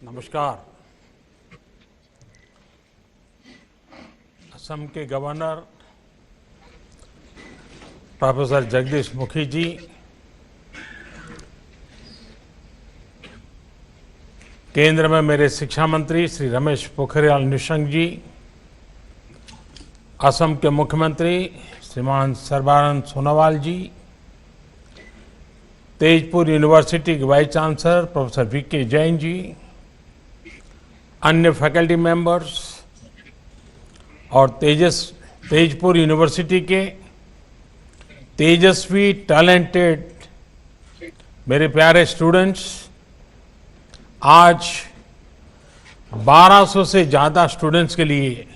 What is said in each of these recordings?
नमस्कार। असम के governor professor Jagdish Mukhi जी, केंद्र में मेरे शिक्षा मंत्री श्री रमेश पोखरियाल निशंक जी, असम के मुख्यमंत्री श्रीमान सर्बानंद सोनोवाल जी, तेजपुर यूनिवर्सिटी के vice chancellor professor V K Jain ji, अन्य फैकल्टी मेंबर्स और तेजपुर यूनिवर्सिटी के तेजस्वी टैलेंटेड मेरे प्यारे स्टूडेंट्स, आज 1200 से ज़्यादा स्टूडेंट्स के लिए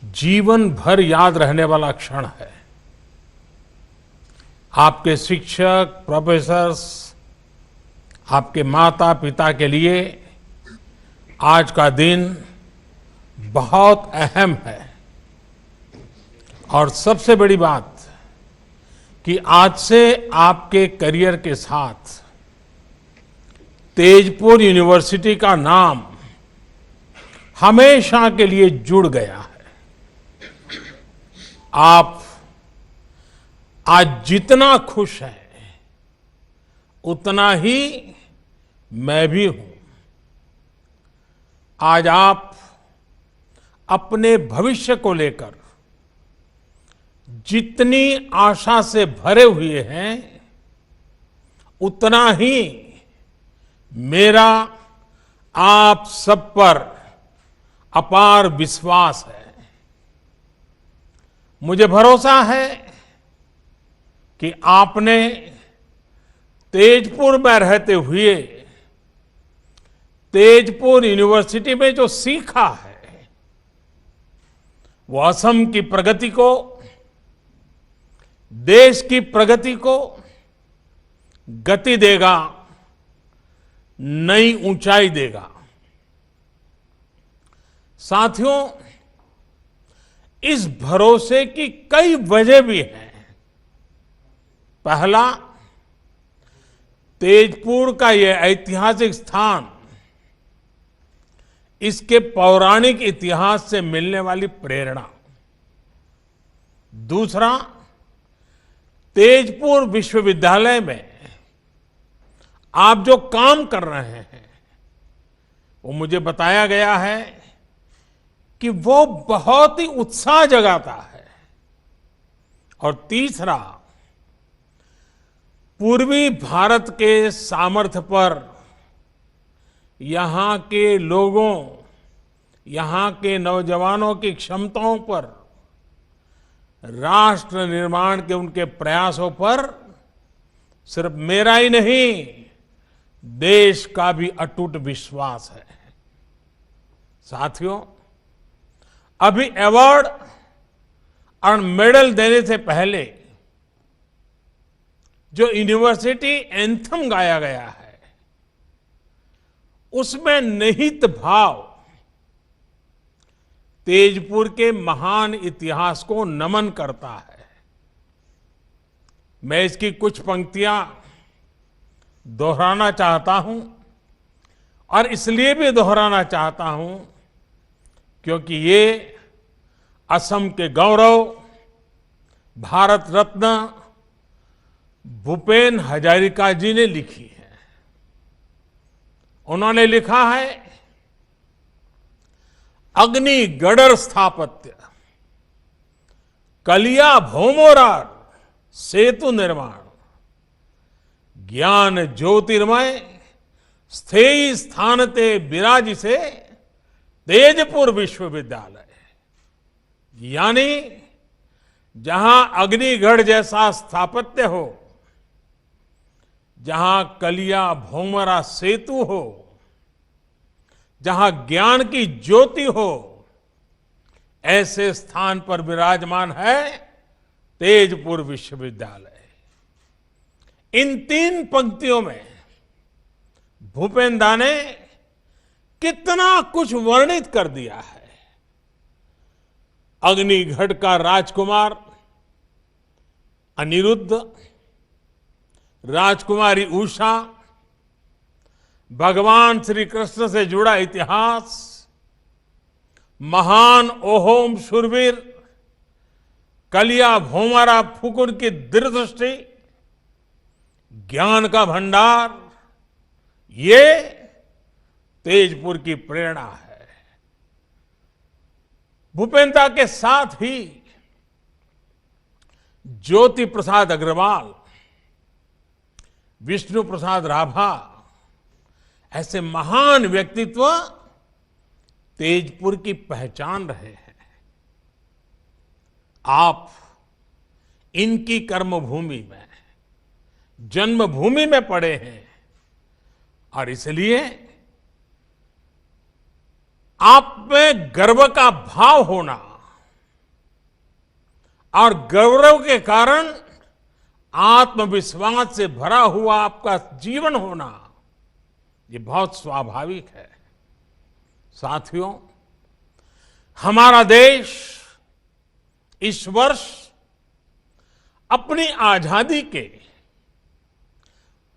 जीवन भर याद रहने वाला क्षण है। आपके शिक्षक, प्रोफेसर्स, आपके माता पिता के लिए आज का दिन बहुत अहम है। और सबसे बड़ी बात कि आज से आपके करियर के साथ तेजपुर यूनिवर्सिटी का नाम हमेशा के लिए जुड़ गया है। आप आज जितना खुश हैं, उतना ही मैं भी हूं। आज आप अपने भविष्य को लेकर जितनी आशा से भरे हुए हैं, उतना ही मेरा आप सब पर अपार विश्वास है। मुझे भरोसा है कि आपने तेजपुर में रहते हुए तेजपुर यूनिवर्सिटी में जो सीखा है, वो असम की प्रगति को, देश की प्रगति को गति देगा, नई ऊंचाई देगा। साथियों, इस भरोसे की कई वजह भी हैं। पहला, तेजपुर का यह ऐतिहासिक स्थान, इसके पौराणिक इतिहास से मिलने वाली प्रेरणा। दूसरा, तेजपुर विश्वविद्यालय में आप जो काम कर रहे हैं, वो मुझे बताया गया है कि वो बहुत ही उत्साह जगाता है। और तीसरा, पूर्वी भारत के सामर्थ्य पर, यहां के लोगों, यहां के नौजवानों की क्षमताओं पर, राष्ट्र निर्माण के उनके प्रयासों पर सिर्फ मेरा ही नहीं, देश का भी अटूट विश्वास है। साथियों, अभी अवार्ड और मेडल देने से पहले जो यूनिवर्सिटी एंथम गाया गया है, उसमें निहित भाव तेजपुर के महान इतिहास को नमन करता है। मैं इसकी कुछ पंक्तियां दोहराना चाहता हूं, और इसलिए भी दोहराना चाहता हूं क्योंकि ये असम के गौरव, भारत रत्न भूपेन हजारिका जी ने लिखी है। उन्होंने लिखा है, अग्नि गडर स्थापत्य, कलिया भौमोरार सेतु निर्माण, ज्ञान ज्योतिर्मय स्थेयी स्थान ते विराज से तेजपुर विश्वविद्यालय। यानी जहां अग्निगढ़ जैसा स्थापत्य हो, जहां कलिया भौमरा सेतु हो, जहां ज्ञान की ज्योति हो, ऐसे स्थान पर विराजमान है तेजपुर विश्वविद्यालय। इन तीन पंक्तियों में भूपेन दा ने कितना कुछ वर्णित कर दिया है। अग्निगढ़ का राजकुमार अनिरुद्ध, राजकुमारी उषा, भगवान श्री कृष्ण से जुड़ा इतिहास, महान अहोम शूरवीर कलिया भोमारा फुकुन की दूरदृष्टि, ज्ञान का भंडार, ये तेजपुर की प्रेरणा है। भूपेंद्र के साथ ही ज्योति प्रसाद अग्रवाल, विष्णु प्रसाद राभा, ऐसे महान व्यक्तित्व तेजपुर की पहचान रहे हैं। आप इनकी कर्मभूमि में, जन्मभूमि में पड़े हैं और इसलिए आप में गर्व का भाव होना और गौरव के कारण आत्मविश्वास से भरा हुआ आपका जीवन होना, ये बहुत स्वाभाविक है। साथियों, हमारा देश इस वर्ष अपनी आजादी के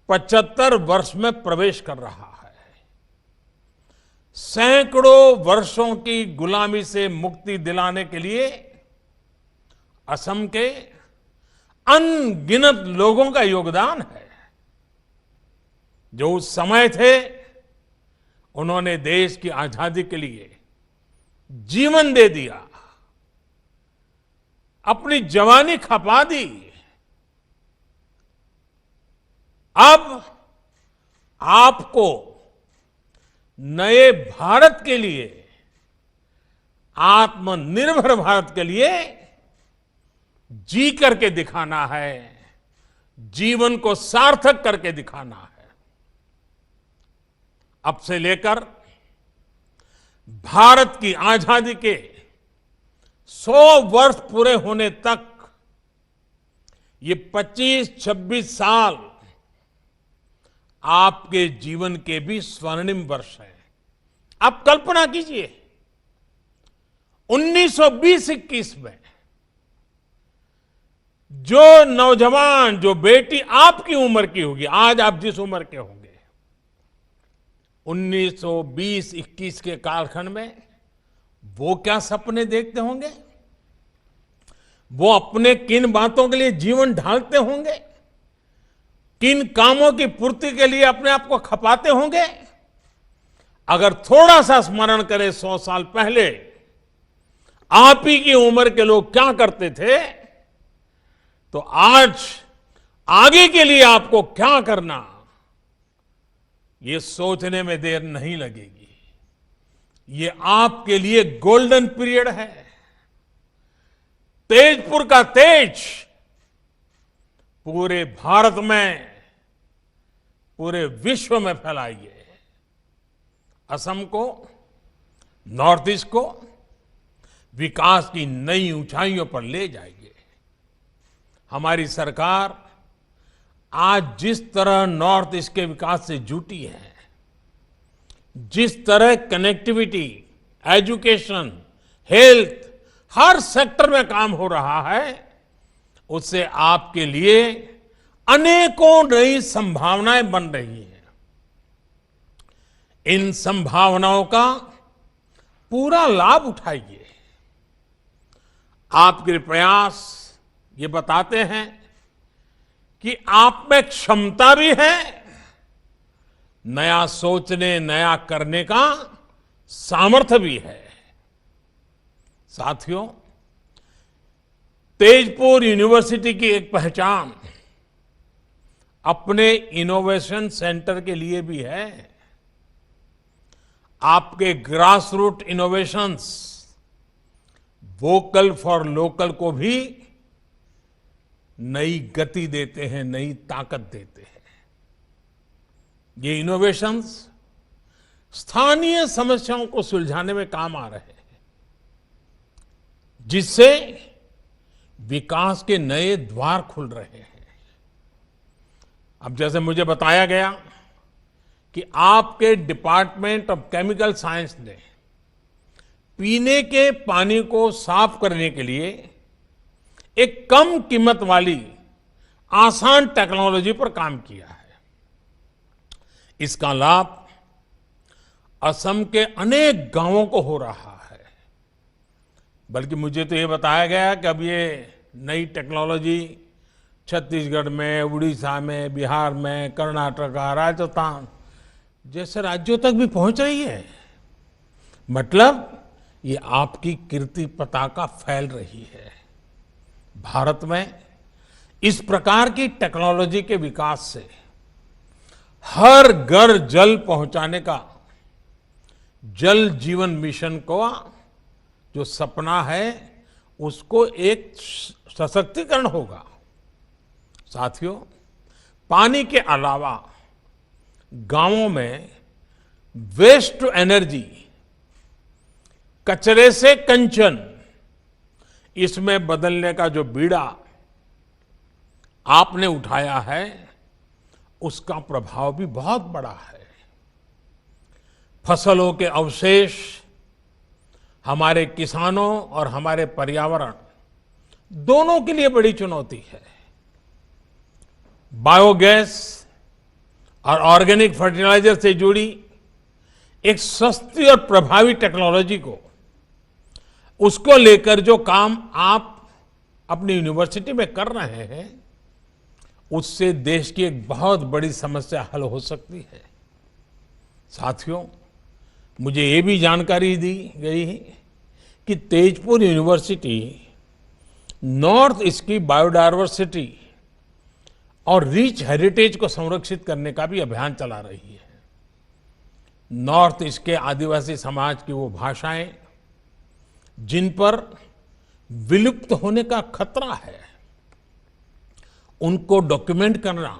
75 वर्ष में प्रवेश कर रहा है। सैकड़ों वर्षों की गुलामी से मुक्ति दिलाने के लिए असम के अनगिनत लोगों का योगदान है। जो उस समय थे, उन्होंने देश की आजादी के लिए जीवन दे दिया, अपनी जवानी खपा दी। अब आपको नए भारत के लिए, आत्मनिर्भर भारत के लिए जी करके दिखाना है, जीवन को सार्थक करके दिखाना है। अब से लेकर भारत की आजादी के 100 वर्ष पूरे होने तक ये 25-26 साल आपके जीवन के भी स्वर्णिम वर्ष हैं। आप कल्पना कीजिए, 1920-21 में जो नौजवान, जो बेटी आपकी उम्र की होगी, आज आप जिस उम्र के होंगे, 1920-21 के कालखंड में वो क्या सपने देखते होंगे, वो अपने किन बातों के लिए जीवन ढालते होंगे, किन कामों की पूर्ति के लिए अपने आप को खपाते होंगे। अगर थोड़ा सा स्मरण करें 100 साल पहले आप ही की उम्र के लोग क्या करते थे, तो आज आगे के लिए आपको क्या करना, ये सोचने में देर नहीं लगेगी। ये आपके लिए गोल्डन पीरियड है। तेजपुर का तेज पूरे भारत में, पूरे विश्व में फैलाइए। असम को, नॉर्थ ईस्ट को विकास की नई ऊंचाइयों पर ले जाइए। हमारी सरकार आज जिस तरह नॉर्थ ईस्ट के विकास से जुटी है, जिस तरह कनेक्टिविटी, एजुकेशन, हेल्थ, हर सेक्टर में काम हो रहा है, उससे आपके लिए अनेकों नई संभावनाएं बन रही हैं। इन संभावनाओं का पूरा लाभ उठाइए। आपके प्रयास ये बताते हैं कि आप में क्षमता भी है, नया सोचने, नया करने का सामर्थ्य भी है। साथियों, तेजपुर यूनिवर्सिटी की एक पहचान अपने इनोवेशन सेंटर के लिए भी है। आपके grass root innovations vocal for local को भी नई गति देते हैं, नई ताकत देते हैं। ये इनोवेशंस स्थानीय समस्याओं को सुलझाने में काम आ रहे हैं, जिससे विकास के नए द्वार खुल रहे हैं। अब जैसे मुझे बताया गया कि आपके डिपार्टमेंट ऑफ केमिकल साइंस ने पीने के पानी को साफ करने के लिए एक कम कीमत वाली आसान टेक्नोलॉजी पर काम किया है। इसका लाभ असम के अनेक गांवों को हो रहा है। बल्कि मुझे तो ये बताया गया कि अब ये नई टेक्नोलॉजी छत्तीसगढ़ में, उड़ीसा में, बिहार में, कर्नाटक, राजस्थान जैसे राज्यों तक भी पहुंच रही है। मतलब ये आपकी कीर्ति पताका फैल रही है। भारत में इस प्रकार की टेक्नोलॉजी के विकास से हर घर जल पहुंचाने का जल जीवन मिशन को जो सपना है उसको एक सशक्तिकरण होगा। साथियों, पानी के अलावा गांवों में वेस्ट टू एनर्जी, कचरे से कंचन, इसमें बदलने का जो बीड़ा आपने उठाया है उसका प्रभाव भी बहुत बड़ा है। फसलों के अवशेष हमारे किसानों और हमारे पर्यावरण दोनों के लिए बड़ी चुनौती है। बायोगैस और ऑर्गेनिक फर्टिलाइजर से जुड़ी एक सस्ती और प्रभावी टेक्नोलॉजी को, उसको लेकर जो काम आप अपनी यूनिवर्सिटी में कर रहे हैं, उससे देश की एक बहुत बड़ी समस्या हल हो सकती है। साथियों, मुझे ये भी जानकारी दी गई है कि तेजपुर यूनिवर्सिटी नॉर्थ ईस्ट की बायोडायवर्सिटी और रिच हेरिटेज को संरक्षित करने का भी अभियान चला रही है। नॉर्थ ईस्ट के आदिवासी समाज की वो भाषाएं जिन पर विलुप्त होने का खतरा है, उनको डॉक्यूमेंट करना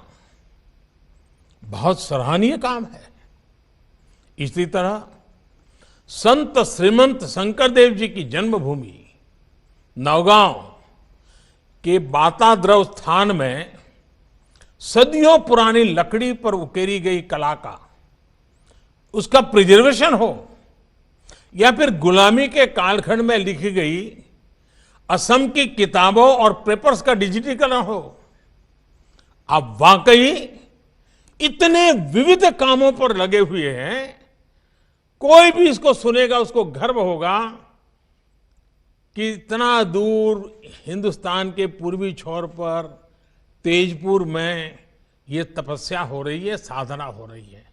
बहुत सराहनीय काम है। इसी तरह संत श्रीमंत शंकरदेव जी की जन्मभूमि नौगांव के बाताद्रव स्थान में सदियों पुरानी लकड़ी पर उकेरी गई कला का, उसका प्रिजर्वेशन हो, या फिर गुलामी के कालखंड में लिखी गई असम की किताबों और पेपर्स का डिजिटीकरण हो, आप वाकई इतने विविध कामों पर लगे हुए हैं। कोई भी इसको सुनेगा उसको गर्व होगा कि इतना दूर हिंदुस्तान के पूर्वी छोर पर तेजपुर में ये तपस्या हो रही है, साधना हो रही है।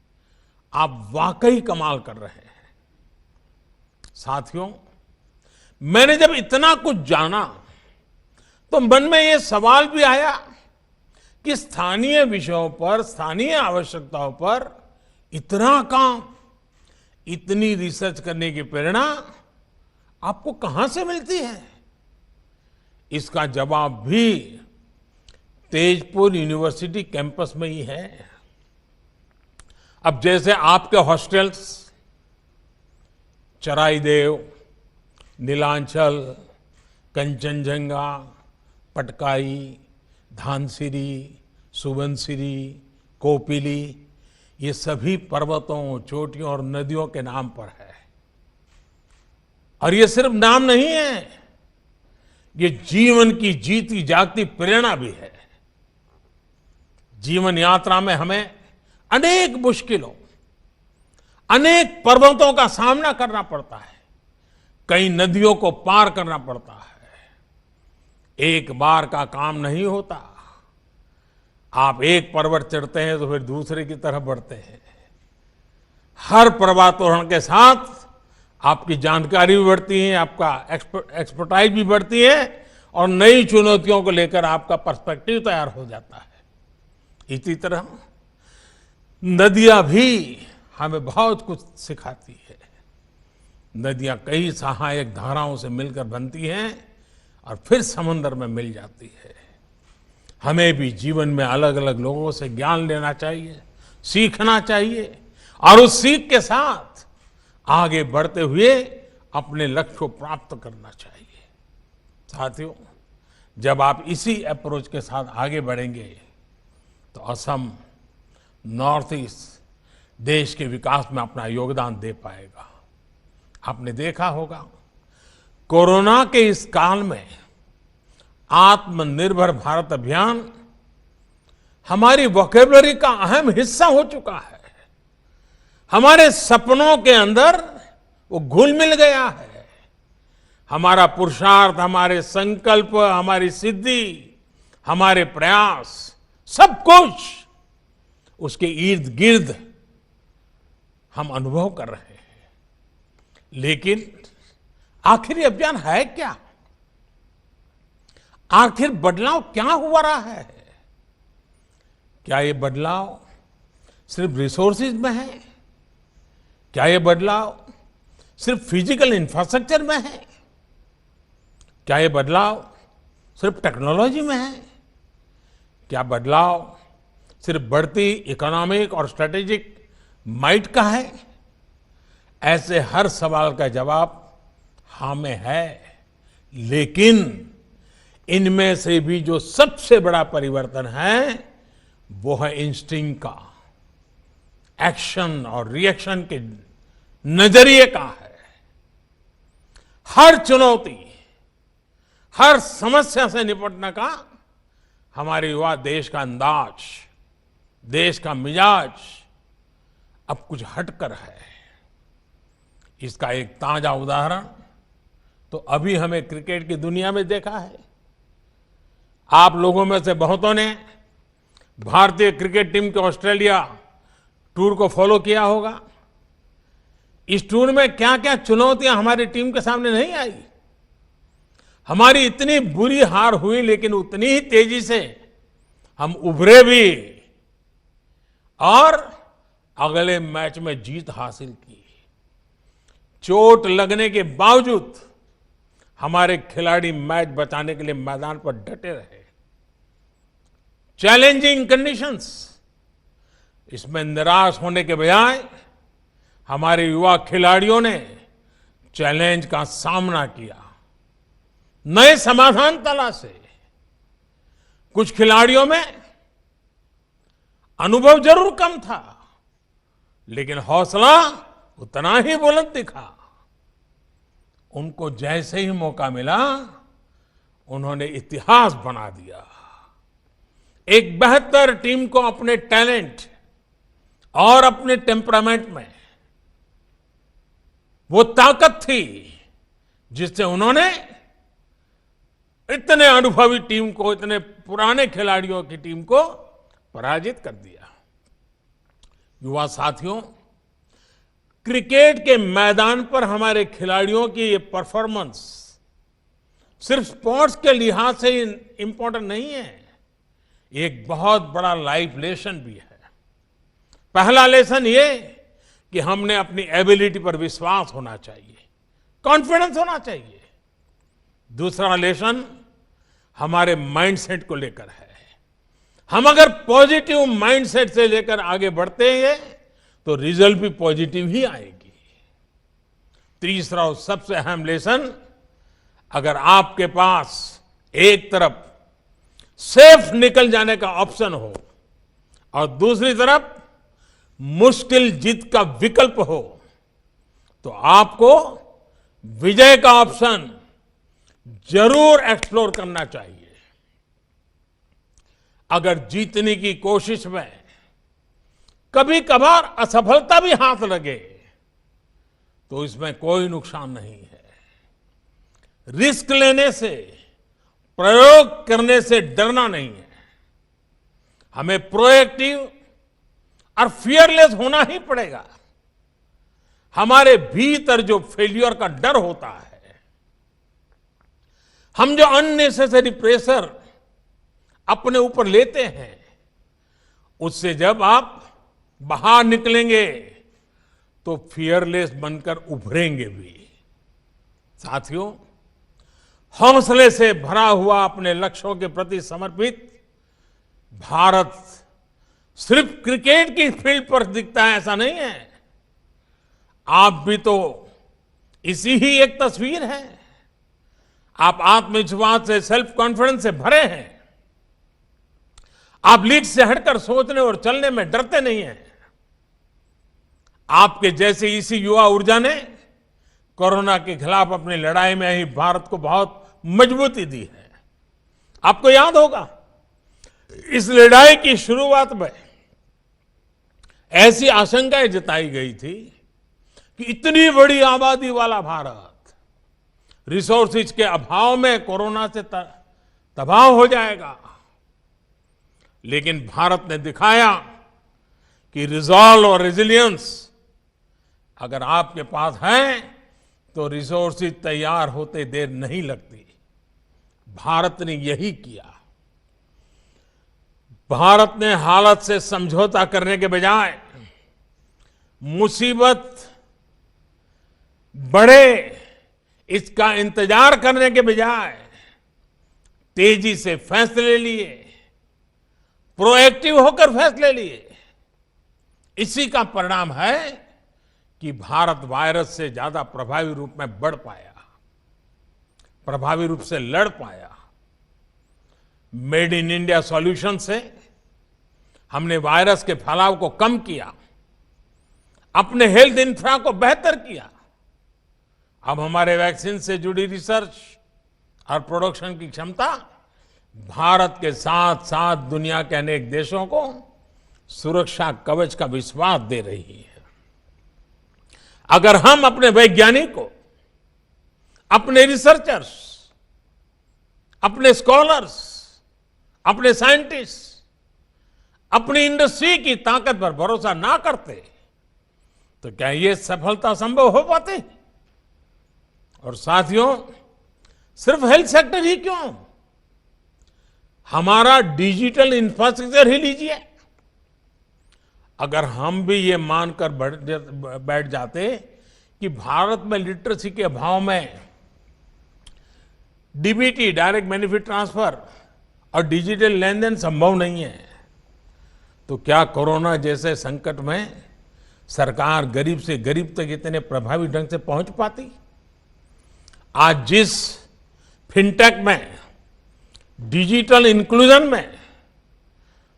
आप वाकई कमाल कर रहे हैं। साथियों, मैंने जब इतना कुछ जाना तो मन में ये सवाल भी आया कि स्थानीय विषयों पर, स्थानीय आवश्यकताओं पर इतना काम, इतनी रिसर्च करने की प्रेरणा आपको कहां से मिलती है? इसका जवाब भी तेजपुर यूनिवर्सिटी कैंपस में ही है। अब जैसे आपके हॉस्टल्स चराईदेव, नीलांचल, कंचनजंगा, पटकाई, धानसिरी, सुबनसिरी, कोपिली, ये सभी पर्वतों, चोटियों और नदियों के नाम पर है। और ये सिर्फ नाम नहीं है, ये जीवन की जीती जागती प्रेरणा भी है। जीवन यात्रा में हमें अनेक मुश्किलों, अनेक पर्वतों का सामना करना पड़ता है, कई नदियों को पार करना पड़ता है। एक बार का काम नहीं होता। आप एक पर्वत चढ़ते हैं तो फिर दूसरे की तरफ बढ़ते हैं। हर पर्वतारोहण के साथ आपकी जानकारी भी बढ़ती है, आपका एक्सपर्टाइज भी बढ़ती है और नई चुनौतियों को लेकर आपका पर्सपेक्टिव तैयार हो जाता है। इसी तरह नदियां भी हमें बहुत कुछ सिखाती है। नदियां कई सहायक धाराओं से मिलकर बनती हैं और फिर समुद्र में मिल जाती है। हमें भी जीवन में अलग अलग लोगों से ज्ञान लेना चाहिए, सीखना चाहिए और उस सीख के साथ आगे बढ़ते हुए अपने लक्ष्य को प्राप्त करना चाहिए। साथियों, जब आप इसी अप्रोच के साथ आगे बढ़ेंगे तो असम, नॉर्थ ईस्ट देश के विकास में अपना योगदान दे पाएगा। आपने देखा होगा, कोरोना के इस काल में आत्मनिर्भर भारत अभियान हमारी वोकैबुलरी का अहम हिस्सा हो चुका है। हमारे सपनों के अंदर वो घुल मिल गया है। हमारा पुरुषार्थ, हमारे संकल्प, हमारी सिद्धि, हमारे प्रयास, सब कुछ उसके इर्द गिर्द हम अनुभव कर रहे हैं। लेकिन आखिर ये अभियान है क्या? आखिर बदलाव क्या हुआ रहा है? क्या ये बदलाव सिर्फ रिसोर्सेज में है? क्या ये बदलाव सिर्फ फिजिकल इंफ्रास्ट्रक्चर में है? क्या ये बदलाव सिर्फ टेक्नोलॉजी में है? क्या बदलाव सिर्फ बढ़ती इकोनॉमिक और स्ट्रेटेजिक माइट का है? ऐसे हर सवाल का जवाब हाँ में है। लेकिन इनमें से भी जो सबसे बड़ा परिवर्तन है वो है इंस्टिंक्ट का, एक्शन और रिएक्शन के नजरिए का है। हर चुनौती, हर समस्या से निपटने का हमारे युवा देश का अंदाज, देश का मिजाज अब कुछ हटकर है। इसका एक ताजा उदाहरण तो अभी हमें क्रिकेट की दुनिया में देखा है। आप लोगों में से बहुतों ने भारतीय क्रिकेट टीम के ऑस्ट्रेलिया टूर को फॉलो किया होगा। इस टूर में क्या क्या चुनौतियां हमारी टीम के सामने नहीं आई। हमारी इतनी बुरी हार हुई, लेकिन उतनी ही तेजी से हम उभरे भी और अगले मैच में जीत हासिल की। चोट लगने के बावजूद हमारे खिलाड़ी मैच बचाने के लिए मैदान पर डटे रहे। चैलेंजिंग कंडीशंस, इसमें निराश होने के बजाय हमारे युवा खिलाड़ियों ने चैलेंज का सामना किया, नए समाधान तलाशे। कुछ खिलाड़ियों में अनुभव जरूर कम था, लेकिन हौसला उतना ही बुलंद दिखा। उनको जैसे ही मौका मिला, उन्होंने इतिहास बना दिया। एक बेहतर टीम को अपने टैलेंट और अपने टेम्परामेंट में वो ताकत थी जिससे उन्होंने इतने अनुभवी टीम को, इतने पुराने खिलाड़ियों की टीम को पराजित कर दिया। युवा साथियों, क्रिकेट के मैदान पर हमारे खिलाड़ियों की ये परफॉर्मेंस सिर्फ स्पोर्ट्स के लिहाज से इंपॉर्टेंट नहीं है, एक बहुत बड़ा लाइफ लेसन भी है। पहला लेसन ये कि हमने अपनी एबिलिटी पर विश्वास होना चाहिए, कॉन्फिडेंस होना चाहिए। दूसरा लेसन हमारे माइंडसेट को लेकर है। हम अगर पॉजिटिव माइंडसेट से लेकर आगे बढ़ते हैं तो रिजल्ट भी पॉजिटिव ही आएगी। तीसरा और सबसे अहम लेसन, अगर आपके पास एक तरफ सेफ निकल जाने का ऑप्शन हो और दूसरी तरफ मुश्किल जीत का विकल्प हो, तो आपको विजय का ऑप्शन जरूर एक्सप्लोर करना चाहिए। अगर जीतने की कोशिश में कभी कभार असफलता भी हाथ लगे तो इसमें कोई नुकसान नहीं है। रिस्क लेने से, प्रयोग करने से डरना नहीं है। हमें प्रोएक्टिव और फियरलेस होना ही पड़ेगा। हमारे भीतर जो फेल्यूर का डर होता है, हम जो अननेसेसरी प्रेशर अपने ऊपर लेते हैं, उससे जब आप बाहर निकलेंगे तो फियरलेस बनकर उभरेंगे भी। साथियों, हौसले से भरा हुआ अपने लक्ष्यों के प्रति समर्पित भारत सिर्फ क्रिकेट की फील्ड पर दिखता है ऐसा नहीं है। आप भी तो इसी ही एक तस्वीर है। आप आत्मविश्वास से, सेल्फ कॉन्फिडेंस से भरे हैं। आप लीड से हटकर सोचने और चलने में डरते नहीं हैं। आपके जैसे इसी युवा ऊर्जा ने कोरोना के खिलाफ अपनी लड़ाई में ही भारत को बहुत मजबूती दी है। आपको याद होगा, इस लड़ाई की शुरुआत में ऐसी आशंकाएं जताई गई थी कि इतनी बड़ी आबादी वाला भारत रिसोर्सेज के अभाव में कोरोना से तबाह हो जाएगा। लेकिन भारत ने दिखाया कि रिजॉल्व और रेजिलियंस अगर आपके पास है तो रिसोर्सेज तैयार होते देर नहीं लगती। भारत ने यही किया। भारत ने हालत से समझौता करने के बजाय मुसीबत बढ़े इसका इंतजार करने के बजाय तेजी से फैसले लिए, प्रोएक्टिव होकर फैसले लिए। इसी का परिणाम है कि भारत वायरस से ज्यादा प्रभावी रूप में बढ़ पाया, प्रभावी रूप से लड़ पाया। मेड इन इंडिया सॉल्यूशन से हमने वायरस के फैलाव को कम किया, अपने हेल्थ इंफ्रा को बेहतर किया। अब हमारे वैक्सीन से जुड़ी रिसर्च और प्रोडक्शन की क्षमता भारत के साथ साथ दुनिया के अनेक देशों को सुरक्षा कवच का विश्वास दे रही है। अगर हम अपने वैज्ञानिकों, अपने रिसर्चर्स, अपने स्कॉलर्स, अपने साइंटिस्ट, अपनी इंडस्ट्री की ताकत पर भरोसा ना करते तो क्या ये सफलता संभव हो पाती? और साथियों, सिर्फ हेल्थ सेक्टर ही क्यों, हमारा डिजिटल इंफ्रास्ट्रक्चर ही लीजिए। अगर हम भी ये मानकर बैठ जाते कि भारत में लिटरेसी के अभाव में डीबीटी, डायरेक्ट बेनिफिट ट्रांसफर और डिजिटल लेन देन संभव नहीं है, तो क्या कोरोना जैसे संकट में सरकार गरीब से गरीब तक इतने प्रभावी ढंग से पहुंच पाती? आज जिस फिनटेक में, डिजिटल इंक्लूजन में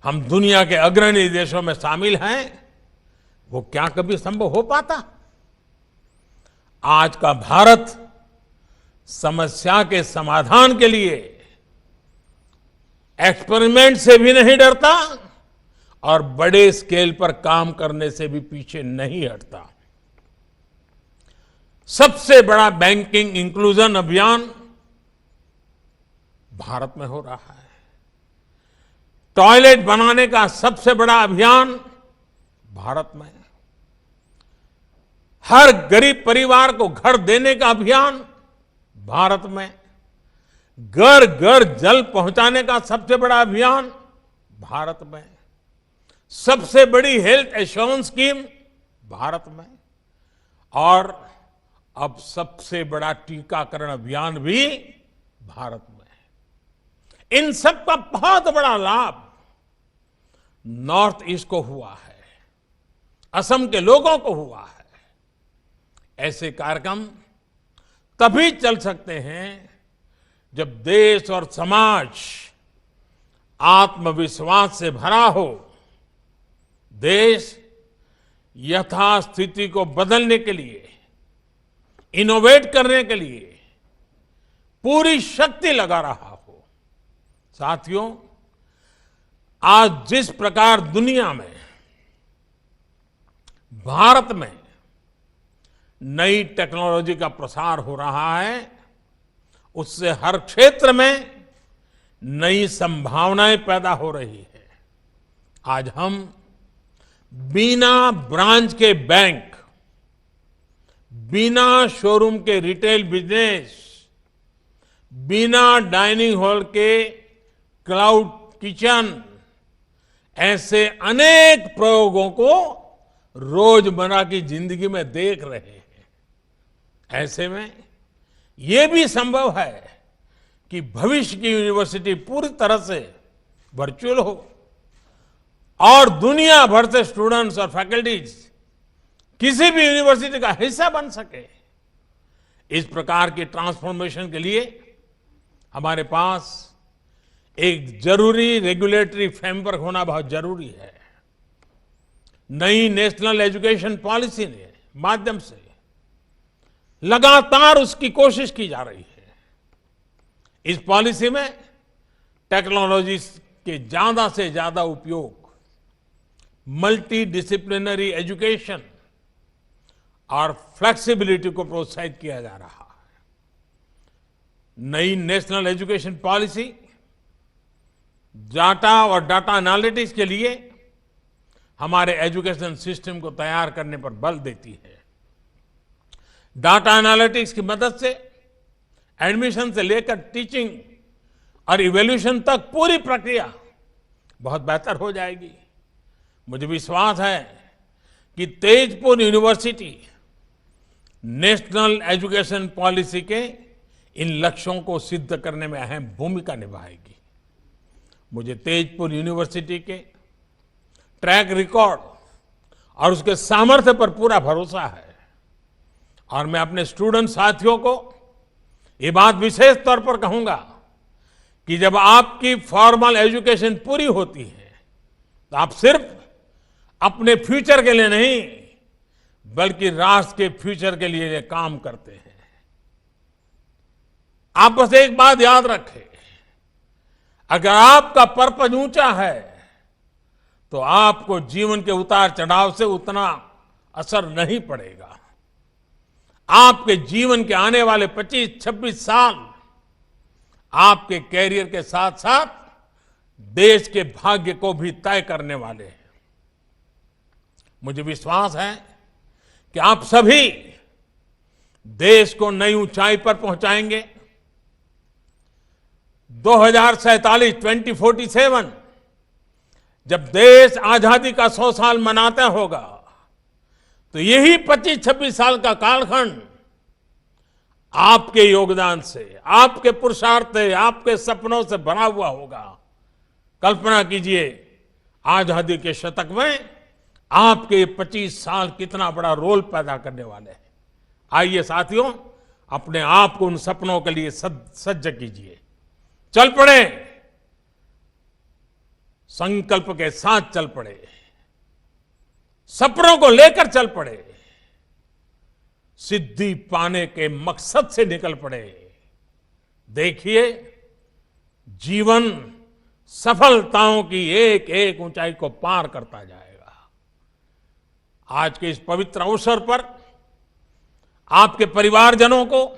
हम दुनिया के अग्रणी देशों में शामिल हैं, वो क्या कभी संभव हो पाता? आज का भारत समस्या के समाधान के लिए एक्सपेरिमेंट से भी नहीं डरता और बड़े स्केल पर काम करने से भी पीछे नहीं हटता। सबसे बड़ा बैंकिंग इंक्लूजन अभियान भारत में हो रहा है। टॉयलेट बनाने का सबसे बड़ा अभियान भारत में। हर गरीब परिवार को घर देने का अभियान भारत में। घर घर जल पहुंचाने का सबसे बड़ा अभियान भारत में। सबसे बड़ी हेल्थ एश्योरेंस स्कीम भारत में। और अब सबसे बड़ा टीकाकरण अभियान भी भारत में। इन सब का बहुत बड़ा लाभ नॉर्थ ईस्ट को हुआ है, असम के लोगों को हुआ है। ऐसे कार्यक्रम तभी चल सकते हैं जब देश और समाज आत्मविश्वास से भरा हो। देश यथास्थिति को बदलने के लिए, इनोवेट करने के लिए पूरी शक्ति लगा रहा हो। साथियों, आज जिस प्रकार दुनिया में, भारत में नई टेक्नोलॉजी का प्रसार हो रहा है, उससे हर क्षेत्र में नई संभावनाएं पैदा हो रही है। आज हम बिना ब्रांच के बैंक, बिना शोरूम के रिटेल बिजनेस, बिना डाइनिंग हॉल के क्लाउड किचन, ऐसे अनेक प्रयोगों को रोजमर्रा की जिंदगी में देख रहे हैं। ऐसे में यह भी संभव है कि भविष्य की यूनिवर्सिटी पूरी तरह से वर्चुअल हो और दुनिया भर से स्टूडेंट्स और फैकल्टीज किसी भी यूनिवर्सिटी का हिस्सा बन सके। इस प्रकार की ट्रांसफॉर्मेशन के लिए हमारे पास एक जरूरी रेगुलेटरी फ्रेमवर्क होना बहुत जरूरी है। नई नेशनल एजुकेशन पॉलिसी के माध्यम से लगातार उसकी कोशिश की जा रही है। इस पॉलिसी में टेक्नोलॉजी के ज्यादा से ज्यादा उपयोग, मल्टी डिसिप्लिनरी एजुकेशन और फ्लेक्सिबिलिटी को प्रोत्साहित किया जा रहा है। नई नेशनल एजुकेशन पॉलिसी डाटा और डाटा एनालिटिक्स के लिए हमारे एजुकेशन सिस्टम को तैयार करने पर बल देती है। डाटा एनालिटिक्स की मदद से एडमिशन से लेकर टीचिंग और इवैल्यूएशन तक पूरी प्रक्रिया बहुत बेहतर हो जाएगी। मुझे विश्वास है कि Tezpur university national education policy के इन लक्ष्यों को सिद्ध करने में अहम भूमिका निभाएगी। मुझे तेजपुर यूनिवर्सिटी के ट्रैक रिकॉर्ड और उसके सामर्थ्य पर पूरा भरोसा है और मैं अपने स्टूडेंट साथियों को ये बात विशेष तौर पर कहूंगा कि जब आपकी फॉर्मल एजुकेशन पूरी होती है तो आप सिर्फ अपने फ्यूचर के लिए नहीं बल्कि राष्ट्र के फ्यूचर के लिए काम करते हैं। आप बस एक बात याद रखें, अगर आपका पर्पज ऊंचा है तो आपको जीवन के उतार चढ़ाव से उतना असर नहीं पड़ेगा। आपके जीवन के आने वाले 25-26 साल आपके कैरियर के साथ साथ देश के भाग्य को भी तय करने वाले हैं। मुझे विश्वास है कि आप सभी देश को नई ऊंचाई पर पहुंचाएंगे। 2047 जब देश आजादी का 100 साल मनाता होगा तो यही 25-26 साल का कालखंड आपके योगदान से, आपके पुरुषार्थ से, आपके सपनों से भरा हुआ होगा। कल्पना कीजिए आजादी के शतक में आपके 25 साल कितना बड़ा रोल पैदा करने वाले हैं। आइए साथियों, अपने आप को उन सपनों के लिए सज्ज कीजिए। चल पड़े, संकल्प के साथ चल पड़े, सपनों को लेकर चल पड़े, सिद्धि पाने के मकसद से निकल पड़े। देखिए, जीवन सफलताओं की एक एक ऊंचाई को पार करता जाएगा। आज के इस पवित्र अवसर पर आपके परिवारजनों को,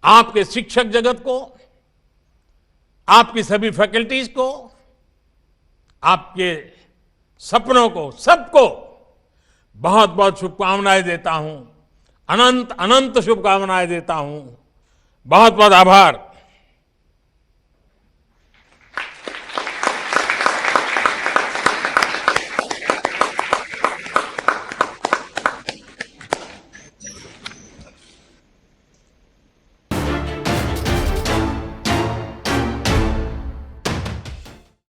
आपके शिक्षक जगत को, आपकी सभी फैकल्टीज को, आपके सपनों को, सबको बहुत बहुत शुभकामनाएं देता हूं। अनंत अनंत शुभकामनाएं देता हूं। बहुत बहुत आभार।